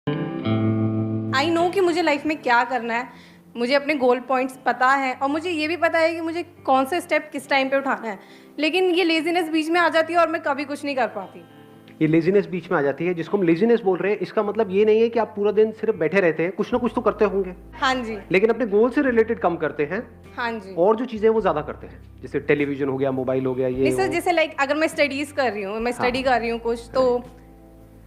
I know कि मुझे life में क्या करना है, मुझे अपने गोल पॉइंट्स पता है और मुझे ये भी पता है कि मुझे कौन से स्टेप किस टाइम पे उठाना है, लेकिन ये लेजीनेस बीच में आ जाती है और मैं कभी कुछ नहीं कर पाती। ये लेजीनेस बीच में आ जाती है, जिसको हम लेजीनेस बोल रहे हैं। इसका मतलब ये नहीं है कि आप पूरा दिन सिर्फ बैठे रहते हैं, कुछ ना कुछ तो करते होंगे, हाँ जी, लेकिन अपने गोल से रिलेटेड कम करते हैं हाँ जी। और जो चीजें हैं वो ज्यादा करते हैं, जैसे टेलीविजन हो गया, मोबाइल हो गया, ये नहीं सर, वो। जैसे लाइक अगर मैं स्टडीज़ कर रही हूँ, मैं स्टडी हाँ। कर रही हूँ कुछ, तो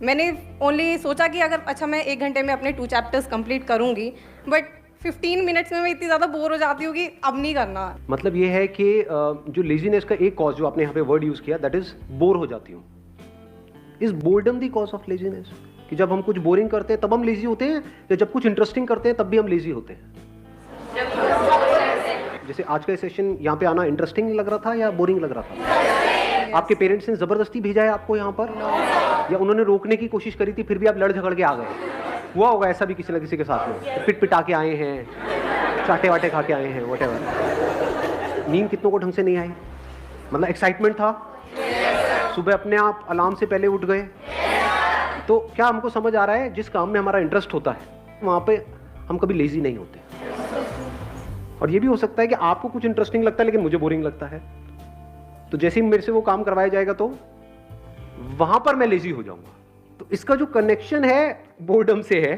मैंने ओनली सोचा कि अगर अच्छा मैं 1 घंटे में अपने 2 चैप्टर्स कंप्लीट करूँगी, बट 15 मिनट्स में मैं इतनी ज़्यादा बोर हो जाती हूँ कि अब नहीं करना। मतलब ये है कि जो लेजीनेस का एक कॉज जो आपने यहाँ पे वर्ड यूज किया, दैट इज बोर हो जाती हूँ। Is boredom the cause of laziness? कि जब हम कुछ बोरिंग करते हैं तब हम लेजी होते हैं, या जब कुछ इंटरेस्टिंग करते हैं तब भी हम लेजी होते हैं? जैसे आज का सेशन यहाँ पे आना इंटरेस्टिंग लग रहा था या बोरिंग लग रहा था? आपके पेरेंट्स ने जबरदस्ती भेजा है आपको यहाँ पर, या उन्होंने रोकने की कोशिश करी थी फिर भी आप लड़ झगड़ के आ गए? हुआ होगा ऐसा भी किसी न किसी के साथ में, पिट पिटा के आए हैं, चाटे वाटे खा के आए हैं, व्हाटएवर। नींद कितनों को ढंग से नहीं आई? मतलब एक्साइटमेंट था, सुबह अपने आप अलार्म से पहले उठ गए। तो क्या हमको समझ आ रहा है, जिस काम में हमारा इंटरेस्ट होता है वहाँ पे हम कभी लेजी नहीं होते। और ये भी हो सकता है कि आपको कुछ इंटरेस्टिंग लगता है लेकिन मुझे बोरिंग लगता है, तो जैसे ही मेरे से वो काम करवाया जाएगा तो वहां पर मैं लेजी हो जाऊंगा। तो इसका जो कनेक्शन है बोर्डम से है।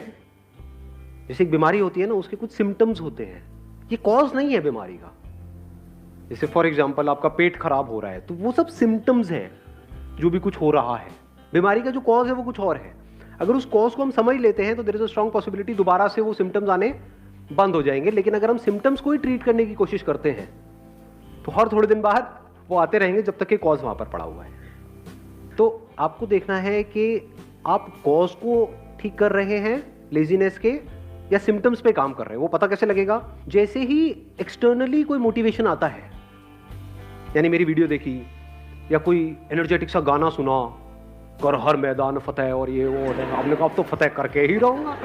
जैसे एक बीमारी होती है ना, उसके कुछ सिम्टम्स होते हैं, ये कॉज नहीं है बीमारी का। जैसे फॉर एग्जांपल आपका पेट खराब हो रहा है, तो वो सब सिम्टम्स हैं जो भी कुछ हो रहा है। बीमारी का जो कॉज है वो कुछ और है। अगर उस कॉज को हम समझ लेते हैं तो there is a strong possibility दोबारा से वो सिम्टम्स आने बंद हो जाएंगे। लेकिन अगर हम सिम्टम्स को ही ट्रीट करने की कोशिश करते हैं तो हर थोड़े दिन बाद वो आते रहेंगे जब तक कि कॉज वहां पर पड़ा हुआ है। तो आपको देखना है कि आप कॉज को ठीक कर रहे हैं लेजीनेस के, या सिम्टम्स पे काम कर रहे हैं। वो पता कैसे लगेगा? जैसे ही एक्सटर्नली कोई मोटिवेशन आता है, यानी मेरी वीडियो देखी या कोई एनर्जेटिक सा गाना सुना, कर हर मैदान फतेह और ये वो, आपने कहा अब तो फतेह करके ही रहूंगा।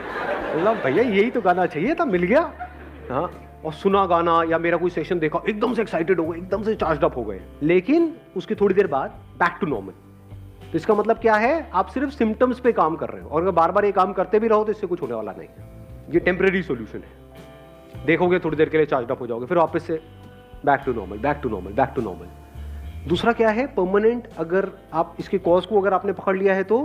मतलब भैया यही तो गाना चाहिए था, मिल गया। हाँ, और सुना गाना या मेरा कोई सेशन देखा, एकदम से एक्साइटेड हो गए, एकदम से चार्ज अप हो गए, लेकिन उसकी थोड़ी देर बाद बैक टू नॉर्मल। तो इसका मतलब क्या है? आप सिर्फ सिम्टम्स पे काम कर रहे हो, और अगर बार बार ये काम करते भी रहो तो इससे कुछ होने वाला नहीं। ये टेम्परेरी सॉल्यूशन है, देखोगे थोड़ी देर के लिए चार्ज अप हो जाओगे, फिर वापस से back to normal, back to normal, back to normal. दूसरा क्या है? परमानेंट। अगर आप इसके कॉज को अगर आपने पकड़ लिया है तो,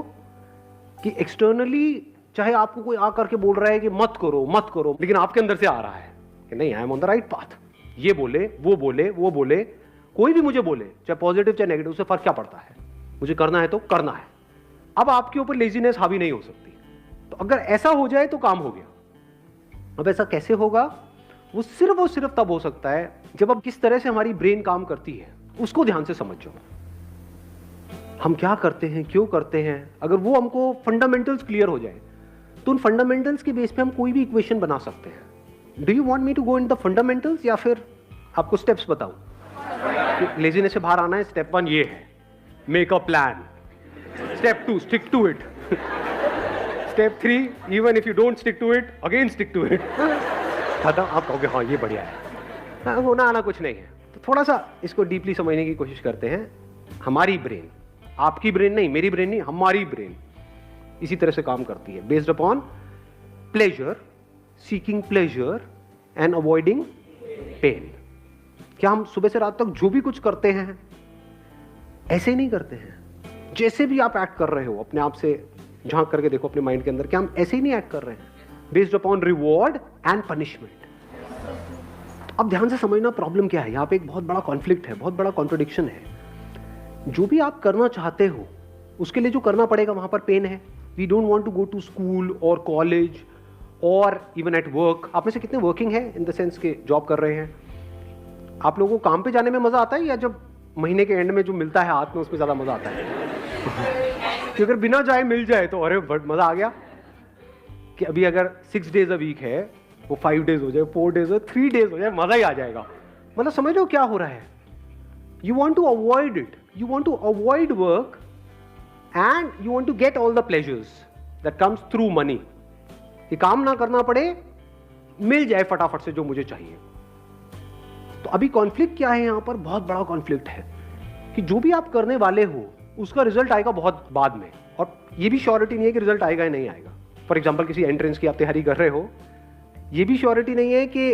कि एक्सटर्नली चाहे आपको कोई आकर के बोल रहा है कि मत करो मत करो, लेकिन आपके अंदर से आ रहा है कि नहीं, I am on the right path. ये बोले वो बोले वो बोले, कोई भी मुझे बोले, चाहे पॉजिटिव चाहे नेगेटिव, उससे फर्क क्या पड़ता है? मुझे करना है तो करना है। अब आपके ऊपर लेजीनेस हावी नहीं हो सकती। तो अगर ऐसा हो जाए तो काम हो गया। अब ऐसा कैसे होगा? वो सिर्फ तब हो सकता है जब अब किस तरह से हमारी ब्रेन काम करती है उसको ध्यान से समझो। हम क्या करते हैं, क्यों करते हैं, अगर वो हमको फंडामेंटल्स क्लियर हो जाए तो उन फंडामेंटल्स के बेस पे हम कोई भी इक्वेशन बना सकते हैं। Do you want me to go in the fundamentals, या फिर आपको स्टेप्स बताऊं? लेजीनेस से बाहर आना है, स्टेप 1 ये है, make a plan. Step 2, stick to it. Step 3, even if you don't stick to it, again stick to it. खत्म। आप कहोगे हाँ ये बढ़िया है। हाँ, होना आना कुछ नहीं है। तो थोड़ा सा इसको डीपली समझने की कोशिश करते हैं। हमारी ब्रेन, आपकी ब्रेन नहीं, मेरी ब्रेन नहीं, हमारी ब्रेन इसी तरह से काम करती है, based upon pleasure, seeking pleasure and avoiding pain. क्या हम सुबह से रात तक जो भी कुछ करते हैं ऐसे ही नहीं करते हैं? जैसे भी आप एक्ट कर रहे हो, अपने आप से झांक करके देखो अपने माइंड के अंदर, क्या हम ऐसे ही नहीं एक्ट कर रहे हैं? Based upon reward and punishment. अब ध्यान से समझना प्रॉब्लम क्या है। यहाँ पे एक बहुत बड़ा कॉन्फ्लिक्ट है, बहुत बड़ा कॉन्ट्रडिक्शन है। जो भी आप करना चाहते हो उसके लिए जो करना पड़ेगा वहां पर पेन है। We don't want to go to school और कॉलेज और इवन एट वर्क। आप में से कितने वर्किंग है, इन द सेंस के जॉब कर रहे हैं? आप लोगों को काम पे जाने में मजा आता है, या जब महीने के एंड में जो मिलता है हाथ में उसमें ज्यादा मजा आता है? कि अगर बिना जाए मिल जाए तो अरे मजा आ गया। कि अभी अगर 6 days अ वीक है, वो 5 days हो जाए, 4 days हो जाए, 3 days हो जाए, मजा ही आ जाएगा। मतलब समझ लो क्या हो रहा है। You want to avoid it, you want to avoid work and you want to get all the pleasures that comes through money. कि काम ना करना पड़े, मिल जाए फटाफट से जो मुझे चाहिए। तो अभी कॉन्फ्लिक्ट क्या है यहां पर? बहुत बड़ा कॉन्फ्लिक्ट है कि जो भी आप करने वाले हो उसका रिजल्ट आएगा बहुत बाद में, और ये भी श्योरिटी नहीं है कि रिजल्ट आएगा या नहीं आएगा। फॉर एग्जाम्पल किसी एंट्रेंस की आप तैयारी कर रहे हो, ये भी श्योरिटी नहीं है कि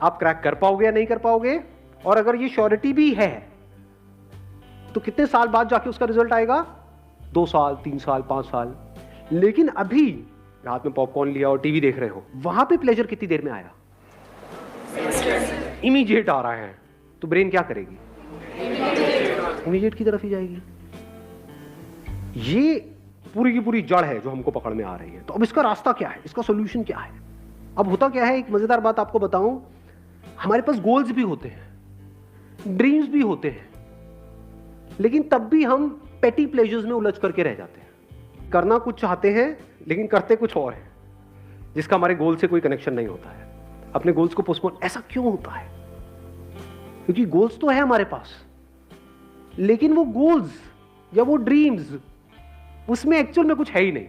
आप क्रैक कर पाओगे या नहीं कर पाओगे, और अगर ये श्योरिटी भी है तो कितने साल बाद जाके उसका रिजल्ट आएगा, 2 साल 3 साल 5 साल। लेकिन अभी हाथ में पॉपकॉर्न लिया और टीवी देख रहे हो, वहां पे प्लेजर कितनी देर में आया, इमीडिएट आ रहा है, तो ब्रेन क्या करेगी, इमीडिएट की तरफ ही जाएगी। ये पूरी की पूरी जड़ है जो हमको पकड़ में आ रही है। तो अब इसका रास्ता क्या है, इसका सोल्यूशन क्या है? अब होता क्या है, एक मजेदार बात आपको बताऊं, हमारे पास गोल्स भी होते हैं, ड्रीम्स भी होते हैं, लेकिन तब भी हम पेटी प्लेजर्स में उलझ करके रह जाते हैं। करना कुछ चाहते हैं लेकिन करते कुछ और है, जिसका हमारे गोल से कोई कनेक्शन नहीं होता है। अपने गोल्स को पोस्टपोन, ऐसा क्यों होता है? क्योंकि गोल्स तो है हमारे पास, लेकिन वो गोल्स या वो ड्रीम्स, उसमें एक्चुअल में कुछ है ही नहीं।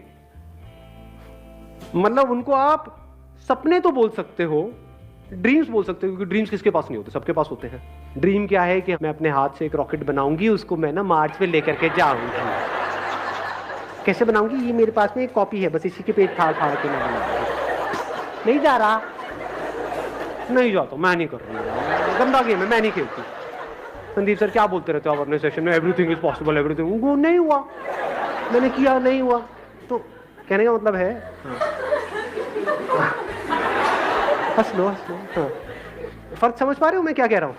मतलब उनको आप सपने तो बोल सकते हो, ड्रीम्स बोल सकते हो, क्योंकि ड्रीम्स किसके पास नहीं होते, सबके पास होते हैं। ड्रीम क्या है कि मैं अपने हाथ से एक रॉकेट बनाऊंगी, उसको मैं ना मार्स पे लेकर के जाऊंगी। कैसे बनाऊंगी, ये मेरे पास में एक कॉपी है, बस इसी के पेट फाड़ फाड़ के मैं बनाऊंगी। नहीं जा रहा, नहीं जाता, मैं नहीं कर रही, गंदा गेम है, मैं नहीं खेलती। संदीप सर क्या बोलते रहते हो आप अपने सेशन में, एवरीथिंग इज पॉसिबल, एवरीथिंग। वो नहीं हुआ, मैंने किया, नहीं हुआ। तो कहने का मतलब है, हंस लो हंस लो। हाँ, फर्क समझ पा रहे हो मैं क्या कह रहा हूँ?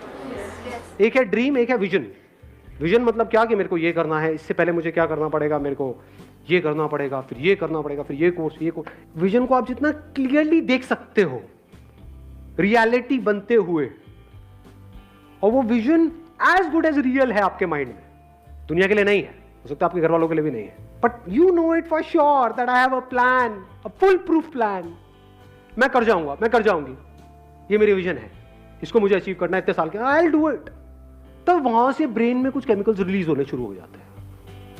एक है ड्रीम, एक है विजन। विजन मतलब क्या, कि मेरे को ये करना है, इससे पहले मुझे क्या करना पड़ेगा, मेरे को ये करना पड़ेगा, फिर ये करना पड़ेगा, फिर ये कोर्स, ये कोर्स। विजन को आप जितना क्लियरली देख सकते हो रियलिटी बनते हुए, और वो vision as good as real है आपके माइंड में, दुनिया के लिए नहीं है, हो सकता है आपके घर वालों के लिए भी नहीं है, but you know it for sure that I have a plan, a full proof plan. मैं कर जाऊंगा, मैं कर जाऊंगी, ये मेरी विजन है, इसको मुझे अचीव करना है इतने साल के, आई विल डू इट। तब वहां से ब्रेन में कुछ केमिकल्स रिलीज होने शुरू हो जाते हैं।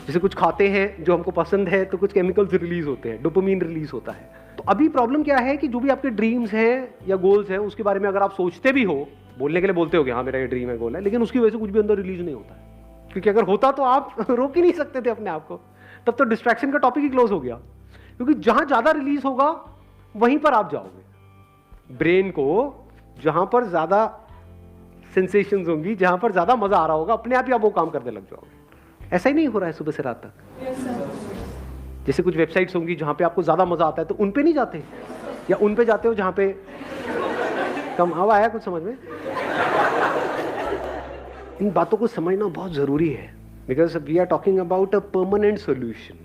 जैसे कुछ खाते हैं जो हमको पसंद है तो कुछ केमिकल्स रिलीज होते हैं, डोपामिन रिलीज होता है। तो अभी प्रॉब्लम क्या है कि जो भी आपके ड्रीम्स हैं या गोल्स हैं, उसके बारे में अगर आप सोचते भी हो, बोलने के लिए बोलते हो कि हाँ मेरा ये ड्रीम है, गोल है, लेकिन उसकी वजह से कुछ भी अंदर रिलीज नहीं होता है। क्योंकि अगर होता तो आप रोक ही नहीं सकते थे अपने आप को, तब तो डिस्ट्रैक्शन का टॉपिक ही क्लोज हो गया। क्योंकि जहां ज्यादा रिलीज होगा वहीं पर आप जाओगे। ब्रेन को जहां पर ज्यादा सेंसेशंस होंगी, जहां पर ज्यादा मजा आ रहा होगा, अपने आप ही आप वो काम करने लग जाओगे। ऐसा ही नहीं हो रहा है सुबह से रात तक? जैसे कुछ वेबसाइट्स होंगी जहां पे आपको ज्यादा मजा आता है, तो उन पे नहीं जाते, या उन पे जाते हो जहां पे कम। अब आया कुछ समझ में? इन बातों को समझना बहुत जरूरी है, because we are talking about a permanent solution.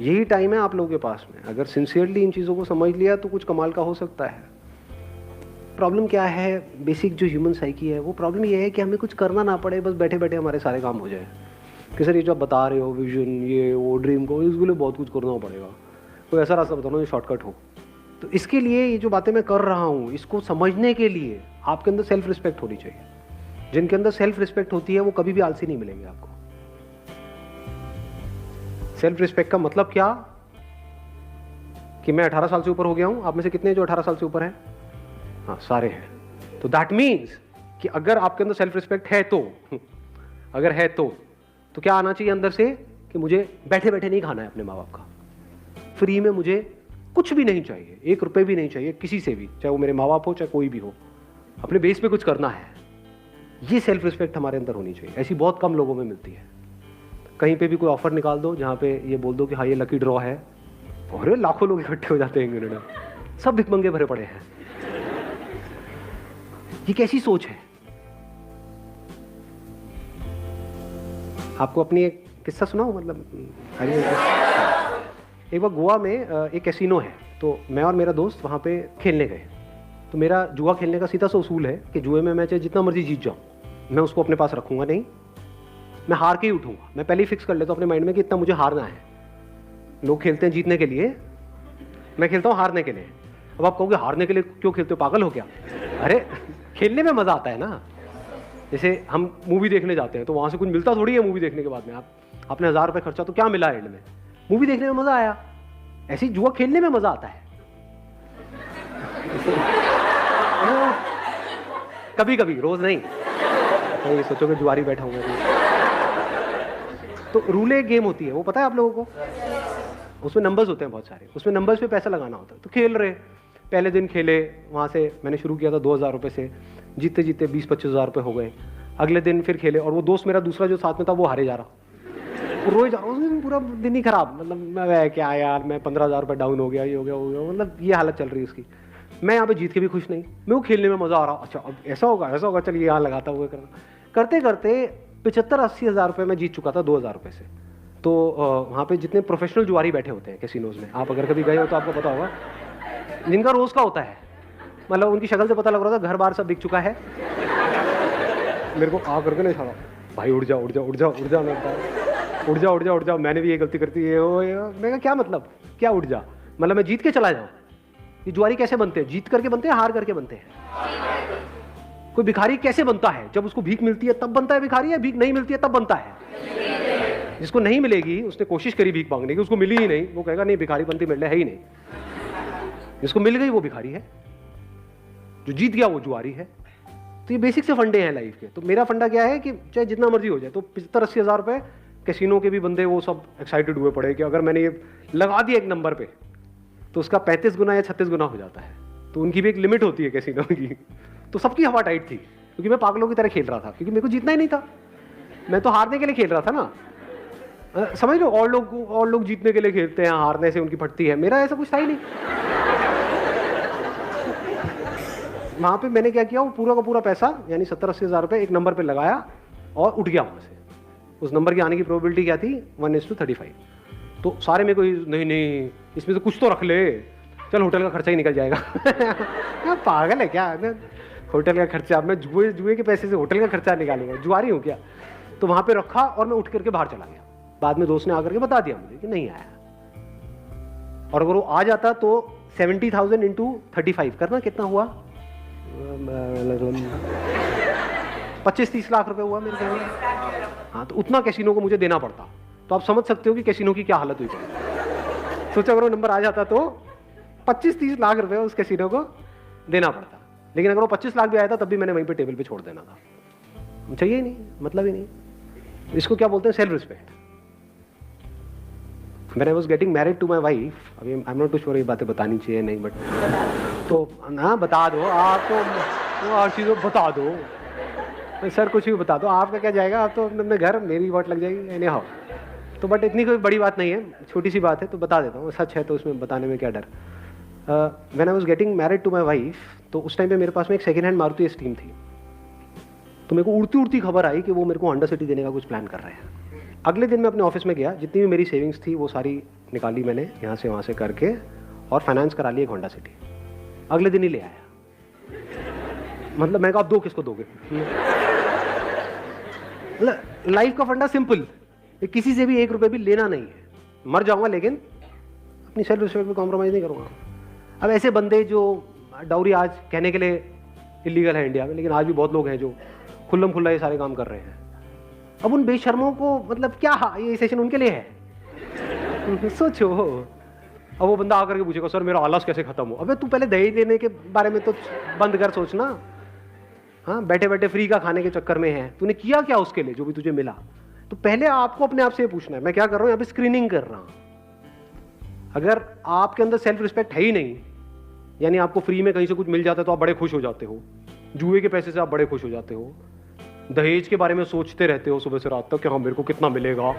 यही टाइम है आप लोगों के पास में, अगर सिंसियरली इन चीजों को समझ लिया तो कुछ कमाल का हो सकता है। प्रॉब्लम क्या है, बेसिक जो ह्यूमन साइकी है, वो प्रॉब्लम ये है कि हमें कुछ करना ना पड़े, बस बैठे बैठे हमारे सारे काम हो जाए। कि सर ये जो आप बता रहे हो, विजन, ये वो ड्रीम को, इसके लिए बहुत कुछ करना पड़ेगा, कोई ऐसा रास्ता बताओ जो शॉर्टकट हो। तो इसके लिए ये जो बातें मैं कर रहा हूँ, इसको समझने के लिए आपके अंदर सेल्फ रिस्पेक्ट होनी चाहिए। जिनके अंदर सेल्फ रिस्पेक्ट होती है वो कभी भी आलसी नहीं मिलेंगे आपको। सेल्फ रिस्पेक्ट का मतलब क्या, कि मैं 18 साल से ऊपर हो गया हूं। आप में से कितने जो 18 साल से ऊपर हैं? हाँ, सारे हैं। तो दैट मीन्स कि अगर आपके अंदर सेल्फ रिस्पेक्ट है तो अगर है तो क्या आना चाहिए अंदर से, कि मुझे बैठे बैठे नहीं खाना है अपने माँ बाप का, फ्री में मुझे कुछ भी नहीं चाहिए, 1 रुपए भी नहीं चाहिए किसी से भी, चाहे वो मेरे माँ बाप हो चाहे कोई भी हो, अपने बेस पे कुछ करना है। ये सेल्फ रिस्पेक्ट हमारे अंदर होनी चाहिए। ऐसी बहुत कम लोगों में मिलती है। कहीं पे भी कोई ऑफर निकाल दो जहाँ पे ये बोल दो कि हाँ ये लकी ड्रॉ है, और लाखों लोग इकट्ठे हो जाते हैं, सब भिखमंगे भरे पड़े हैं। ये कैसी सोच है? आपको अपनी एक किस्सा सुनाऊं, मतलब एक बार गोवा में एक कैसीनो है, तो मैं और मेरा दोस्त वहाँ पे खेलने गए। तो मेरा जुआ खेलने का सीधा सा उसूल है कि जुए में मैं चाहे जितना मर्जी जीत जाऊँ, मैं उसको अपने पास रखूंगा नहीं, मैं हार के ही उठूंगा। मैं पहले ही फिक्स कर लेता हूँ अपने माइंड में कि इतना मुझे हारना है। लोग खेलते हैं जीतने के लिए, मैं खेलता हूँ हारने के लिए। अब आप कहोगे हारने के लिए क्यों खेलते हो, पागल हो क्या? अरे खेलने में मजा आता है ना। जैसे हम मूवी देखने जाते हैं तो वहां से कुछ मिलता थोड़ी है मूवी देखने के बाद में। आपने 1000 रुपये खर्चा तो क्या मिला एंड में? मूवी देखने में मजा आया। ऐसे ही जुआ खेलने में मजा आता है कभी कभी, रोज नहीं। तो ये सोचोगे जुआरी बैठा हूँ। तो रूले गेम होती है, वो पता है आप लोगों को? उसमें नंबर्स होते हैं बहुत सारे, उसमें नंबर्स पे पैसा लगाना होता है। तो खेल रहे, पहले दिन खेले, वहाँ से मैंने शुरू किया था 2,000 रुपये से, जीतते जीतते 20-25 हज़ार रुपये हो गए। अगले दिन फिर खेले और वो दोस्त मेरा दूसरा जो साथ में था वो हारे जा रहा, वो रोए जा रहा, उस दिन पूरा दिन ही खराब, मतलब मैं क्या यार, मैं 15,000 रुपये डाउन हो गया, ये हो गया, वो हो गया, मतलब ये हालत चल रही है उसकी। मैं यहाँ पे जीत के भी खुश नहीं, मैं वो खेलने में मज़ा आ रहा, अच्छा अब ऐसा होगा, चलिए यहाँ लगाता हुआ करते करते 75-80 हज़ार रुपये मैं जीत चुका था 2,000 रुपये से। तो वहाँ पे जितने प्रोफेशनल जुआरी बैठे होते हैं कैसीनोज में, आप अगर कभी गए हो तो आपको पता होगा, जिनका रोज़ का होता है, मतलब उनकी शक्ल से पता लग रहा था घर बार सब बिक चुका है। मेरे को आ करके नहीं छाड़ा, भाई उड़ जा, उड़ जा, मैंने भी ये गलती करती है, मैं कहा क्या मतलब, क्या उड़ जा, मतलब मैं जीत के चला जाऊँ? ये जुआरी कैसे बनते हैं? जीत करके बनते हैं, हार करके बनते हैं? कोई भिखारी कैसे बनता है? जब उसको भीख मिलती है तब बनता है भिखारी, या भीख नहीं मिलती है तब बनता है? जिसको नहीं मिलेगी, उसने कोशिश करी भीख मांगने की, उसको मिली ही नहीं, वो कहेगा नहीं भिखारी बनती मिलने है ही नहीं। जिसको मिल गई वो भिखारी है, जो जीत गया वो जुआरी है। तो ये बेसिक से फंडे हैं लाइफ के। तो मेरा फंडा क्या है कि चाहे जितना मर्जी हो जाए, तो 75-80 हज़ार रुपये कैसीनो के भी बंदे वो सब एक्साइटेड हुए पड़े कि अगर मैंने ये लगा दिया एक नंबर पे तो उसका 35 गुना या 36 गुना हो जाता है। तो उनकी भी एक लिमिट होती है कैसीनो की। तो सबकी हवा टाइट थी, क्योंकि मैं पागलों की तरह खेल रहा था, क्योंकि मेरे को जीतना ही नहीं था, मैं तो हारने के लिए खेल रहा था ना। समझ लो, और लोग जीतने के लिए खेलते हैं, हारने से उनकी फटती है, मेरा ऐसा कुछ था ही नहीं। वहाँ पे मैंने क्या किया, वो पूरा का पूरा पैसा यानी 70-80 हज़ार रुपये एक नंबर पे लगाया और उठ गया वहाँ से। उस नंबर के आने की प्रोबेबिलिटी क्या थी? 1:35। तो सारे में कोई नहीं, इसमें से कुछ तो रख ले, चल होटल का खर्चा ही निकल जाएगा। पागल है क्या, होटल का खर्चा, मैं जुए के पैसे से होटल का खर्चा निकालूंगा, जुआरी हूँ क्या? तो वहाँ पे रखा और मैं उठ करके बाहर चला गया। बाद में दोस्त ने आकर के बता दिया मुझे कि नहीं आया, और अगर वो आ जाता तो 70,000 × 35 करना कितना हुआ? 25-30 लाख रुपए हुआ मेरे ख्याल में। हाँ, तो उतना कैसीनो को मुझे देना पड़ता। तो आप समझ सकते हो कि कैसीनो की क्या हालत हुई पड़ी। सोचा अगर वो नंबर आ जाता तो 25-30 लाख रुपए उस कैसीनो को देना पड़ता। लेकिन अगर वो 25 लाख भी आया था तब भी मैंने वहीं पे टेबल पे छोड़ देना था। चाहिए ही नहीं, मतलब ही नहीं। इसको क्या बोलते हैं? Self respect. When I was getting married to my wife, अभी I'm not too sure ये बातें बतानी चाहिए नहीं, बट तो ना बता दो आप, तो हर चीज़ बता दो सर, कुछ भी बता दो, आपका क्या जाएगा, आप तो अपने घर, मेरी वाट लग जाएगी एनी हाउ। तो बट इतनी कोई बड़ी बात नहीं है, छोटी सी बात है, तो बता देता हूँ, सच है तो उसमें बताने में क्या डर। When I was getting married to my wife, तो उस टाइम पे मेरे पास में एक सेकेंड हैंड मारुति एस्टीम थी। तो मेरे को उड़ती उड़ती खबर आई कि वो मेरे को होंडा सिटी देने का कुछ प्लान कर रहे हैं। अगले दिन मैं अपने ऑफिस में गया, जितनी भी मेरी सेविंग्स थी वो सारी निकाली मैंने यहाँ से वहाँ से करके, और फाइनेंस करा ली एक होंडा सिटी। अगले दिन ही ले आया। मतलब मैं कहा आप दो, किसको दोगे? लाइफ का फंडा सिंपल, किसी से भी 1 रुपये भी लेना नहीं है। मर जाऊंगा लेकिन अपनी सेल्फ रिस्पेक्ट में कॉम्प्रोमाइज़ नहीं करूँगा। अब ऐसे बंदे जो डाउरी आज कहने के लिए इलीगल है इंडिया में, लेकिन आज भी बहुत लोग हैं जो खुल्लम खुल्ला ये सारे काम कर रहे हैं। अब उन बेशर्मों को मतलब क्या, ये सेशन उनके लिए है? सोचो। अब वो बंदा आकर के पूछेगा सर मेरा आलस कैसे खत्म हो? अबे तू पहले दहेज देने के बारे में तो बंद कर सोचना। हाँ, बैठे बैठे फ्री का खाने के चक्कर में है, तूने किया क्या उसके लिए जो भी तुझे मिला? तो पहले आपको अपने आप से पूछना है, मैं क्या कर रहा हूँ यहाँ पे? स्क्रीनिंग कर रहा हूँ। अगर आपके अंदर सेल्फ रिस्पेक्ट है ही नहीं, यानी आपको फ्री में कहीं से कुछ मिल जाता है तो आप बड़े खुश हो जाते हो, जुए के पैसे से आप बड़े खुश हो जाते हो, दहेज के बारे में सोचते रहते हो सुबह से रात तक कि हाँ मेरे को कितना मिलेगा,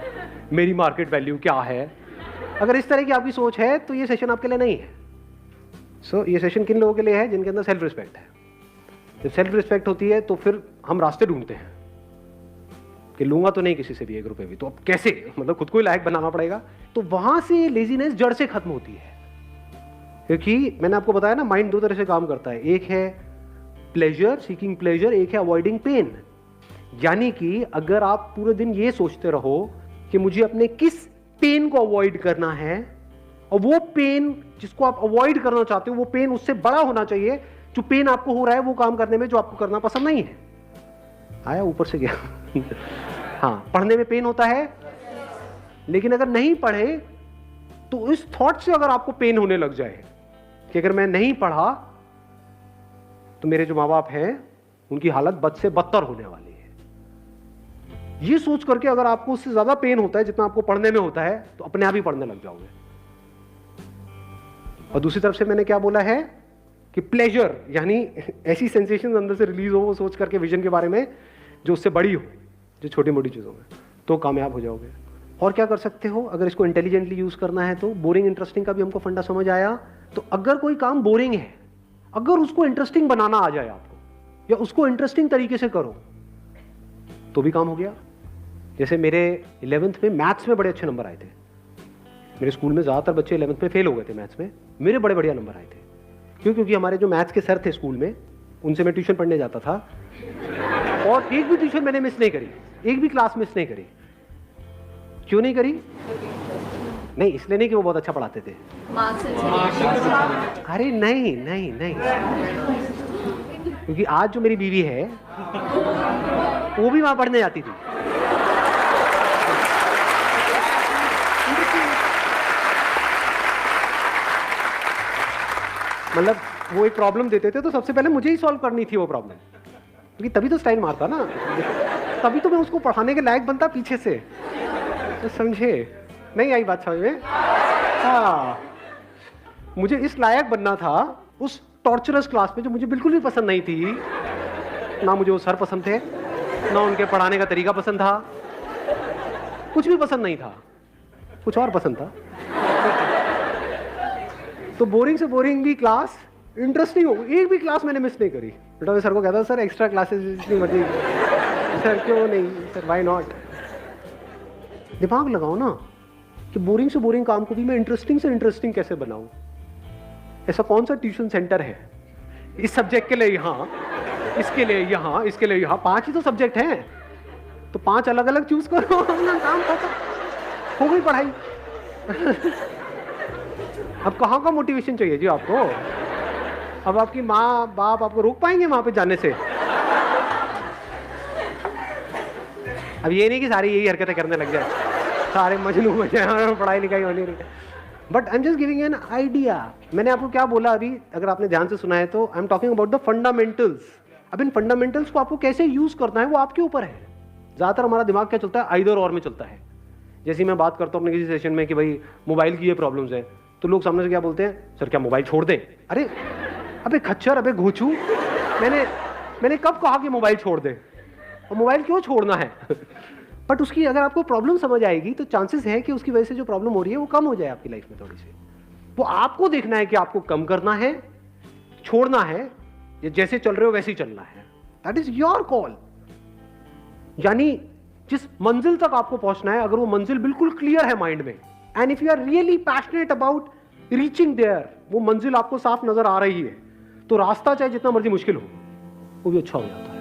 मेरी मार्केट वैल्यू क्या है। अगर इस तरह की आपकी सोच है तो ये सेशन आपके लिए नहीं है। ये सेशन किन लोगों के लिए है? जिनके अंदर सेल्फ रिस्पेक्ट है। जब सेल्फ रिस्पेक्ट होती है तो फिर हम रास्ते ढूंढते हैं कि लूंगा तो नहीं किसी से भी 1 रुपये भी, तो अब कैसे, मतलब खुद को ही लायक बनाना पड़ेगा। तो वहां से लेजीनेस जड़ से खत्म होती है, क्योंकि मैंने आपको बताया ना, माइंड 2 तरह से काम करता है। एक है प्लेजर, सीकिंग प्लेजर, एक है अवॉइडिंग पेन। यानी कि अगर आप पूरे दिन ये सोचते रहो कि मुझे अपने किस पेन को अवॉइड करना है, और वो पेन जिसको आप अवॉइड करना चाहते हो वो पेन उससे बड़ा होना चाहिए जो पेन आपको हो रहा है वो काम करने में जो आपको करना पसंद नहीं है। आया ऊपर से गया। हाँ, पढ़ने में पेन होता है, लेकिन अगर नहीं पढ़े तो इस थॉट से अगर आपको पेन होने लग जाए कि अगर मैं नहीं पढ़ा तो मेरे जो माँ बाप हैं उनकी हालत बद से बदतर होने वाली है, ये सोच करके अगर आपको उससे ज्यादा पेन होता है जितना आपको पढ़ने में होता है तो अपने आप ही पढ़ने लग जाओगे। और दूसरी तरफ से मैंने क्या बोला है कि प्लेजर, यानी ऐसी सेंसेशन अंदर से रिलीज हो वो सोच करके विजन के बारे में जो उससे बड़ी हो, जो छोटी मोटी चीज़ों में, तो कामयाब हो जाओगे। और क्या कर सकते हो अगर इसको इंटेलिजेंटली यूज़ करना है तो? बोरिंग इंटरेस्टिंग का भी हमको फंडा समझ आया। तो अगर कोई काम बोरिंग है, अगर उसको इंटरेस्टिंग बनाना आ जाए आपको, या उसको इंटरेस्टिंग तरीके से करो, तो भी काम हो गया। जैसे मेरे 11th में मैथ्स में बड़े अच्छे नंबर आए थे। मेरे स्कूल में ज़्यादातर बच्चे 11th में फेल हो गए थे मैथ्स में, मेरे बड़े बढ़िया नंबर आए थे। क्यों? क्योंकि हमारे जो मैथ्स के सर थे स्कूल में, उनसे मैं ट्यूशन पढ़ने जाता था, और एक भी ट्यूशन मैंने मिस नहीं करी, एक भी क्लास मिस नहीं करी। क्यों नहीं करी? नहीं, इसलिए नहीं कि वो बहुत अच्छा पढ़ाते थे, अरे नहीं नहीं नहीं, क्योंकि आज जो मेरी बीवी है वो भी वहां पढ़ने जाती थी। मतलब वो एक प्रॉब्लम देते थे तो सबसे पहले मुझे ही सॉल्व करनी थी वो प्रॉब्लम, क्योंकि तभी तो स्टाइल मारता ना, तभी तो मैं उसको पढ़ाने के लायक बनता पीछे से। तो समझे? नहीं आई बात समझ में? हाँ, मुझे इस लायक बनना था उस टॉर्चरस क्लास में जो मुझे बिल्कुल भी पसंद नहीं थी। ना मुझे वो सर पसंद थे, ना उनके पढ़ाने का तरीका पसंद था, कुछ भी पसंद नहीं था, कुछ और पसंद था। तो बोरिंग से बोरिंग भी क्लास इंटरेस्टिंग हो, एक भी क्लास मैंने मिस नहीं करी। बेटा मैं सर को कहता सर एक्स्ट्रा क्लासेस इतनी मर्जी, सर क्यों नहीं, सर व्हाई नॉट। दिमाग लगाओ ना कि बोरिंग से बोरिंग काम को भी मैं इंटरेस्टिंग से इंटरेस्टिंग कैसे बनाऊं। ऐसा कौन सा ट्यूशन सेंटर है इस सब्जेक्ट के लिए यहाँ, इसके लिए यहाँ, इसके लिए यहाँ, 5 ही तो सब्जेक्ट हैं, तो 5 अलग अलग चूज करो, अपना काम हो गई पढ़ाई। अब कहाँ का मोटिवेशन चाहिए जी आपको? अब आपकी माँ बाप आपको रोक पाएंगे वहां पे जाने से? अब ये नहीं कि सारी यही हरकतें करने लग जाए, सारे मजनू हो जाए, पढ़ाई लिखाई होनी रही। But I am just giving an idea. मैंने आपको क्या बोला अभी, अगर आपने ध्यान से सुना है तो, I am talking about the fundamentals. अब इन फंडामेंटल्स को आपको कैसे यूज करना है वो आपके ऊपर है। ज्यादातर हमारा दिमाग क्या चलता है, आइदर और में चलता है। जैसे मैं बात करता हूँ अपने किसी सेशन में कि भाई मोबाइल की ये प्रॉब्लम्स है, तो लोग सामने से क्या बोलते हैं, सर क्या मोबाइल छोड़ दें? अरे अबे खच्चर, अबे घोचू, मैंने कब कहा कि मोबाइल छोड़ दे? और मोबाइल क्यों छोड़ना है? बट उसकी अगर आपको प्रॉब्लम समझ आएगी तो चांसेस है कि उसकी वजह से जो प्रॉब्लम हो रही है वो कम हो जाए आपकी लाइफ में थोड़ी सी। वो आपको देखना है कि आपको कम करना है, छोड़ना है, या जैसे चल रहे हो वैसे ही चलना है। That is your call. यानी जिस मंजिल तक आपको पहुंचना है, अगर वो मंजिल बिल्कुल क्लियर है माइंड में, and if you are really passionate about reaching there, वो मंजिल आपको साफ नजर आ रही है, तो रास्ता चाहे जितना मर्जी मुश्किल हो वो भी अच्छा हो जाता है।